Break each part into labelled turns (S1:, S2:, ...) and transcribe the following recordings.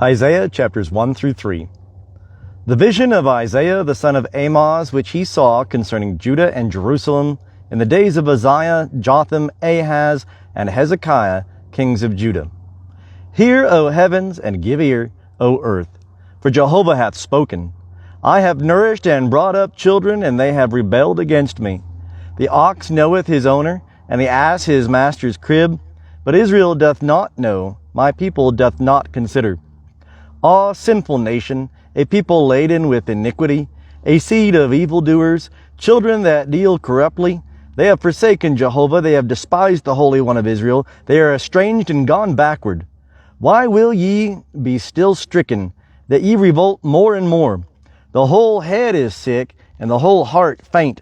S1: Isaiah chapters 1 through 3. The vision of Isaiah the son of Amoz, which he saw concerning Judah and Jerusalem in the days of Uzziah, Jotham, Ahaz, and Hezekiah, kings of Judah. Hear, O heavens, and give ear, O earth, for Jehovah hath spoken. I have nourished and brought up children, and they have rebelled against me. The ox knoweth his owner, and the ass his master's crib, but Israel doth not know, my people doth not consider. Ah, sinful nation, a people laden with iniquity, a seed of evildoers, children that deal corruptly. They have forsaken Jehovah, they have despised the Holy One of Israel, they are estranged and gone backward. Why will ye be still stricken, that ye revolt more and more? The whole head is sick, and the whole heart faint.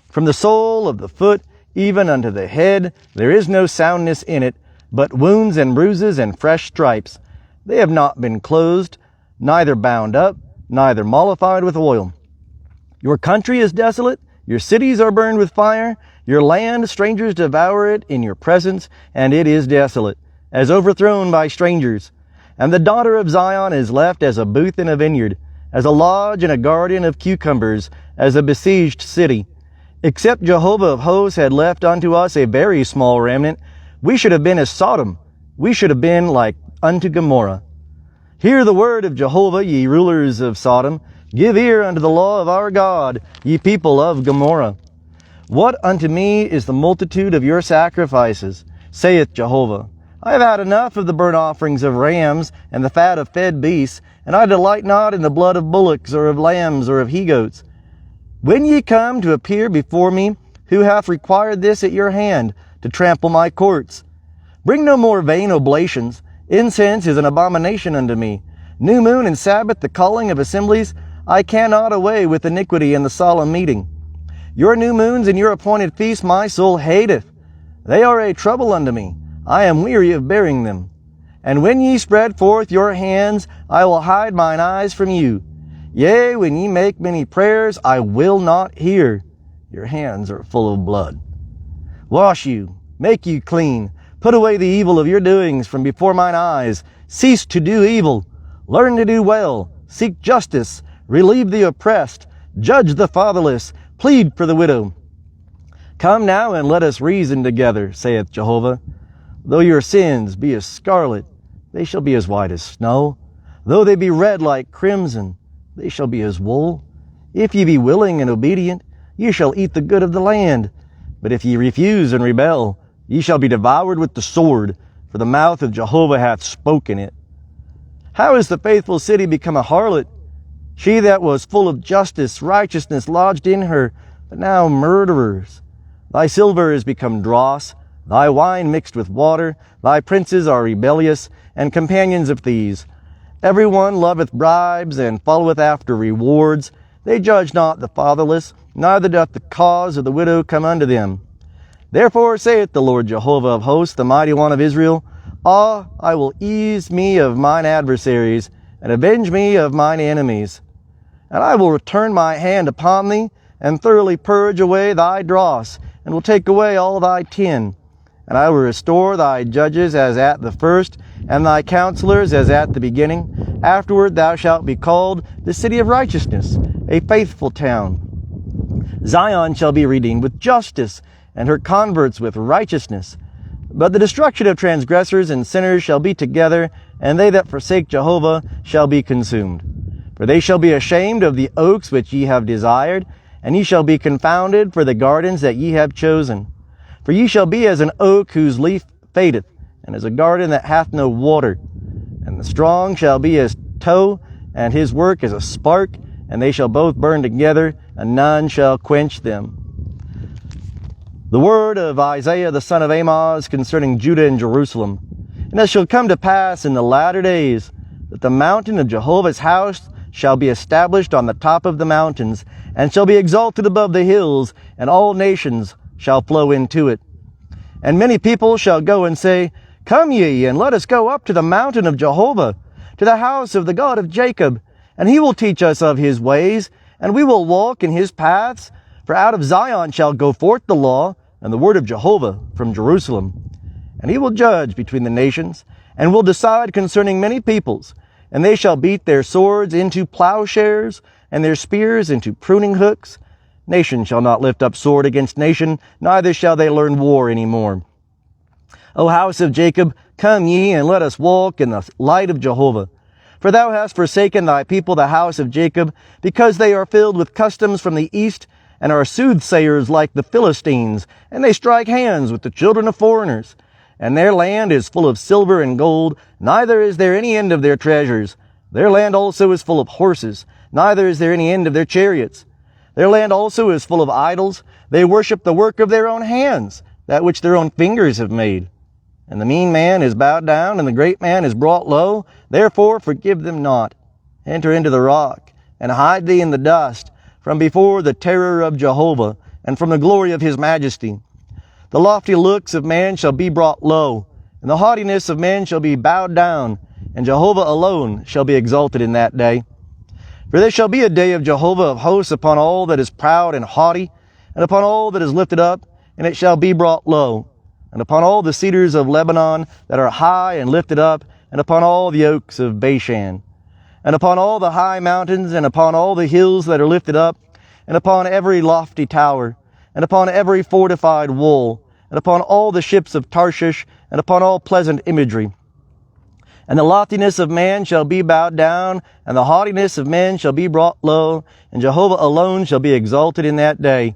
S1: From the sole of the foot even unto the head there is no soundness in it, but wounds and bruises and fresh stripes. They have not been closed, neither bound up, neither mollified with oil. Your country is desolate, your cities are burned with fire, your land strangers devour it in your presence, and it is desolate, as overthrown by strangers. And the daughter of Zion is left as a booth in a vineyard, as a lodge in a garden of cucumbers, as a besieged city. Except Jehovah of hosts had left unto us a very small remnant, we should have been as Sodom, we should have been like unto Gomorrah. Hear the word of Jehovah, ye rulers of Sodom. Give ear unto the law of our God, ye people of Gomorrah. What unto me is the multitude of your sacrifices, saith Jehovah? I have had enough of the burnt offerings of rams and the fat of fed beasts, and I delight not in the blood of bullocks or of lambs or of he-goats. When ye come to appear before me, who hath required this at your hand, to trample my courts? Bring no more vain oblations. Incense is an abomination unto me. New moon and Sabbath, the calling of assemblies, I cannot away with iniquity in the solemn meeting. Your new moons and your appointed feasts my soul hateth. They are a trouble unto me. I am weary of bearing them. And when ye spread forth your hands, I will hide mine eyes from you. Yea, when ye make many prayers, I will not hear. Your hands are full of blood. Wash you, make you clean. Put away the evil of your doings from before mine eyes. Cease to do evil. Learn to do well. Seek justice. Relieve the oppressed. Judge the fatherless. Plead for the widow. Come now and let us reason together, saith Jehovah. Though your sins be as scarlet, they shall be as white as snow. Though they be red like crimson, they shall be as wool. If ye be willing and obedient, ye shall eat the good of the land. But if ye refuse and rebel, ye shall be devoured with the sword, for the mouth of Jehovah hath spoken it. How is the faithful city become a harlot? She that was full of justice, righteousness lodged in her, but now murderers. Thy silver is become dross, thy wine mixed with water, thy princes are rebellious, and companions of thieves. Every one loveth bribes, and followeth after rewards. They judge not the fatherless, neither doth the cause of the widow come unto them. Therefore saith the Lord Jehovah of hosts, the mighty one of Israel, Ah, I will ease me of mine adversaries, and avenge me of mine enemies. And I will return my hand upon thee, and thoroughly purge away thy dross, and will take away all thy tin. And I will restore thy judges as at the first, and thy counselors as at the beginning. Afterward thou shalt be called the city of righteousness, a faithful town. Zion shall be redeemed with justice, and her converts with righteousness. But the destruction of transgressors and sinners shall be together, and they that forsake Jehovah shall be consumed. For they shall be ashamed of the oaks which ye have desired, and ye shall be confounded for the gardens that ye have chosen. For ye shall be as an oak whose leaf fadeth, and as a garden that hath no water. And the strong shall be as tow, and his work as a spark, and they shall both burn together, and none shall quench them. The word of Isaiah the son of Amoz concerning Judah and Jerusalem. And it shall come to pass in the latter days that the mountain of Jehovah's house shall be established on the top of the mountains, and shall be exalted above the hills, and all nations shall flow into it. And many people shall go and say, Come ye, and let us go up to the mountain of Jehovah, to the house of the God of Jacob, and he will teach us of his ways, and we will walk in his paths. For out of Zion shall go forth the law, and the word of Jehovah from Jerusalem. And he will judge between the nations, and will decide concerning many peoples. and they shall beat their swords into plowshares, and their spears into pruning hooks. Nation shall not lift up sword against nation, neither shall they learn war any more. O house of Jacob, come ye, and let us walk in the light of Jehovah. For thou hast forsaken thy people, the house of Jacob, because they are filled with customs from the east, and are soothsayers like the Philistines, and they strike hands with the children of foreigners. And their land is full of silver and gold, neither is there any end of their treasures. Their land also is full of horses, neither is there any end of their chariots. Their land also is full of idols. They worship the work of their own hands, that which their own fingers have made. And the mean man is bowed down, and the great man is brought low. Therefore forgive them not. Enter into the rock, and hide thee in the dust, from before the terror of Jehovah, and from the glory of his majesty. The lofty looks of man shall be brought low, and the haughtiness of men shall be bowed down, and Jehovah alone shall be exalted in that day. For there shall be a day of Jehovah of hosts upon all that is proud and haughty, and upon all that is lifted up, and it shall be brought low, and upon all the cedars of Lebanon that are high and lifted up, and upon all the oaks of Bashan, and upon all the high mountains, and upon all the hills that are lifted up, and upon every lofty tower, and upon every fortified wall, and upon all the ships of Tarshish, and upon all pleasant imagery. And the loftiness of man shall be bowed down, and the haughtiness of men shall be brought low, and Jehovah alone shall be exalted in that day.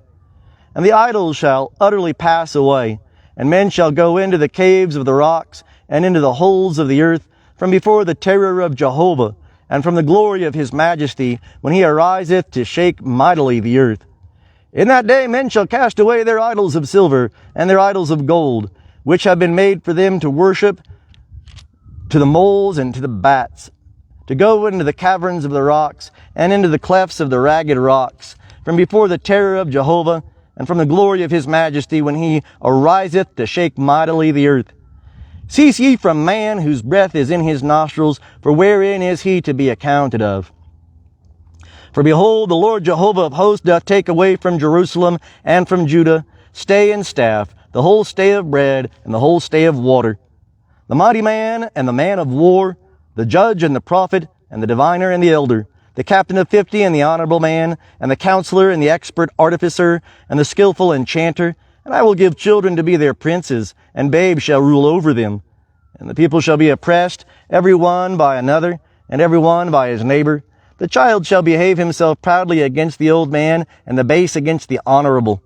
S1: And the idols shall utterly pass away, and men shall go into the caves of the rocks, and into the holes of the earth, from before the terror of Jehovah, and from the glory of his majesty, when he ariseth to shake mightily the earth. In that day men shall cast away their idols of silver, and their idols of gold, which have been made for them to worship, to the moles and to the bats, to go into the caverns of the rocks, and into the clefts of the ragged rocks, from before the terror of Jehovah, and from the glory of his majesty, when he ariseth to shake mightily the earth. Cease ye from man, whose breath is in his nostrils, for wherein is he to be accounted of? For behold, the Lord Jehovah of hosts doth take away from Jerusalem and from Judah stay and staff, the whole stay of bread, and the whole stay of water. The mighty man and the man of war, the judge and the prophet, and the diviner and the elder, the captain of 50 and the honorable man, and the counselor and the expert artificer, and the skillful enchanter. And I will give children to be their princes, and babes shall rule over them. And the people shall be oppressed, every one by another, and every one by his neighbor. The child shall behave himself proudly against the old man, and the base against the honorable.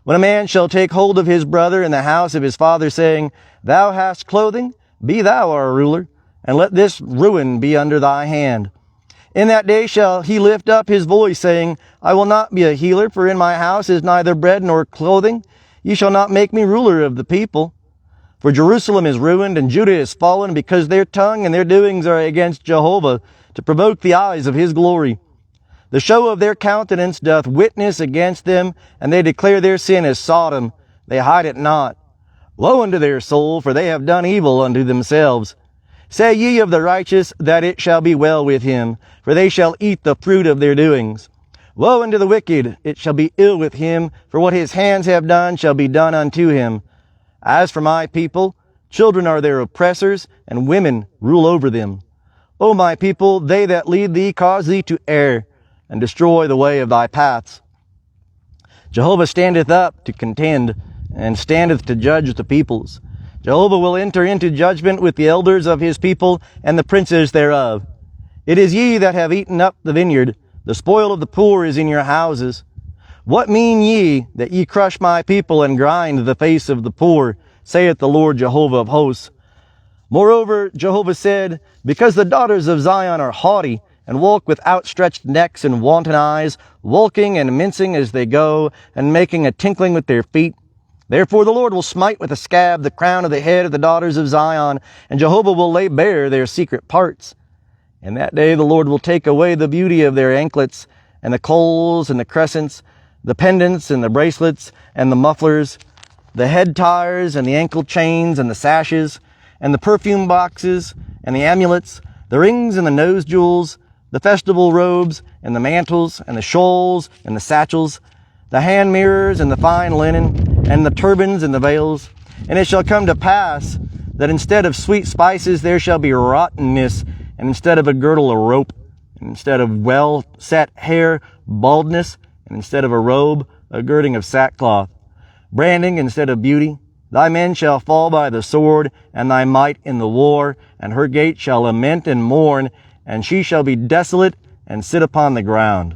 S1: When a man shall take hold of his brother in the house of his father, saying, Thou hast clothing, be thou our ruler, and let this ruin be under thy hand. In that day shall he lift up his voice, saying, I will not be a healer, for in my house is neither bread nor clothing. Ye shall not make me ruler of the people. For Jerusalem is ruined, and Judah is fallen, because their tongue and their doings are against Jehovah, to provoke the eyes of his glory. The show of their countenance doth witness against them, and they declare their sin as Sodom. They hide it not. Woe unto their soul, for they have done evil unto themselves. Say ye of the righteous, that it shall be well with him, for they shall eat the fruit of their doings. Woe unto the wicked, it shall be ill with him, for what his hands have done shall be done unto him. As for my people, children are their oppressors, and women rule over them. O my people, they that lead thee cause thee to err, and destroy the way of thy paths. Jehovah standeth up to contend, and standeth to judge the peoples. Jehovah will enter into judgment with the elders of his people, and the princes thereof. It is ye that have eaten up the vineyard. The spoil of the poor is in your houses. What mean ye, that ye crush my people and grind the face of the poor, saith the Lord Jehovah of hosts? Moreover, Jehovah said, Because the daughters of Zion are haughty, and walk with outstretched necks and wanton eyes, walking and mincing as they go, and making a tinkling with their feet. Therefore the Lord will smite with a scab the crown of the head of the daughters of Zion, and Jehovah will lay bare their secret parts. In that day the Lord will take away the beauty of their anklets, and the coals and the crescents, the pendants and the bracelets and the mufflers, the head tires and the ankle chains and the sashes, and the perfume boxes and the amulets, the rings and the nose jewels, the festival robes and the mantles and the shawls and the satchels, the hand mirrors and the fine linen, and the turbans and the veils. And it shall come to pass that instead of sweet spices there shall be rottenness, and instead of a girdle, a rope, and instead of well-set hair, baldness, and instead of a robe, a girding of sackcloth. Branding instead of beauty. Thy men shall fall by the sword, and thy might in the war, and her gate shall lament and mourn, and she shall be desolate and sit upon the ground.